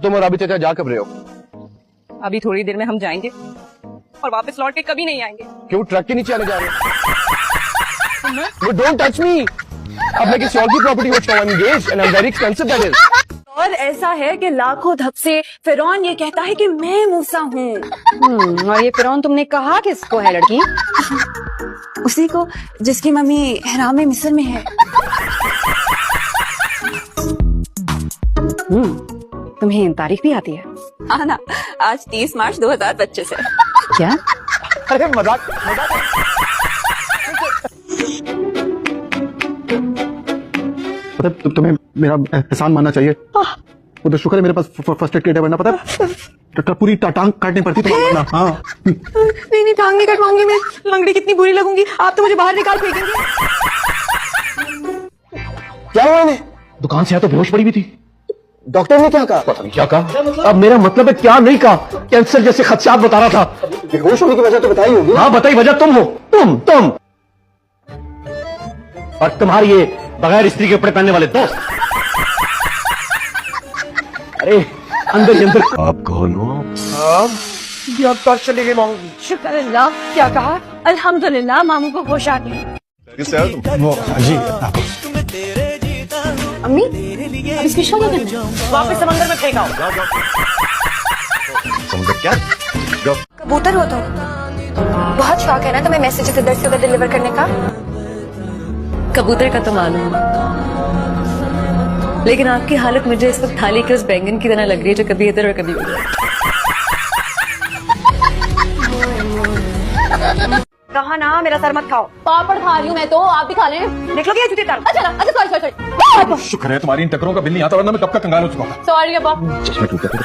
तुम और अभी चाचा जा कब रहे हो? अभी थोड़ी देर में हम जाएंगे और वापस लौट के कभी नहीं आएंगे। क्यों ट्रक के नीचे आने जा रहे हो? Don't touch me. अब मैं किसी और की प्रॉपर्टी को छुआ engage and I am very expensive that is. और ऐसा है कि लाखों धप से फिरौन ये कहता है कि मैं मूसा हूँ। और ये फिरौन तुमने कहा किसको है लड़की? उसी को जिसकी मम्मी हराम मिस्र में है। तुम्हें तारीख भी आती है? हाँ ना, आज 30 मार्च 2025 है। क्या? अरे मजाक मजाक। पता तुम्हें मेरा एहसान मानना चाहिए। वो तो शुक्र है मेरे पास फर्स्ट एड किट है, वरना पता पूरी टांग काटनी पड़ती तुम्हारा। हाँ नहीं टांग नहीं कटवाऊंगी मैं, लंगड़ी कितनी बुरी लगूंगी। आप तो मुझे बाहर निकाल फेंकेंगे। क्या हुआ इन्हें? दुकान से आया तो बेहोश पड़ी हुई थी। डॉक्टर ने क्या कहा? पता नहीं क्या कहा। अब मेरा मतलब है क्या नहीं कहा। कैंसर जैसे खदशात बता रहा था। बेहोश होने की वजह तो बताई होगी। हाँ बताई वजह तुम हो। तुम और तुम्हारी ये बगैर स्त्री के कपड़े पहनने वाले दोस्त। अरे अंदर ही अंदर। आप कौन हो? चली गई मामू। शुक्र अल्लाह। क्या कहा? अल्हम्दुलिल्लाह मामू को होश आ गई। वो जी अम्मी अब इसकी शादी करना। वापस समंदर में फेंका हो। क्या? कबूतर हो तो बहुत शौक है ना तुम्हें मैसेजेस इधर से उधर डिलीवर करने का। कबूतर का तो मालूम, लेकिन आपकी हालत मुझे इस वक्त थाली के उस बैंगन की तरह लग रही है जो कभी इधर और कभी उधर। कहा ना मेरा सर मत खाओ। पापड़ खा रही हूँ मैं तो, आप भी खा लें। निकलोगे या जूते तार? अच्छा सॉरी शुक्र है तुम्हारी इन टकरों का बिल नहीं आता, वरना मैं कब का कंगाल हो चुका हूँ। सॉरी अब्बा। चश्मे टूटे थे।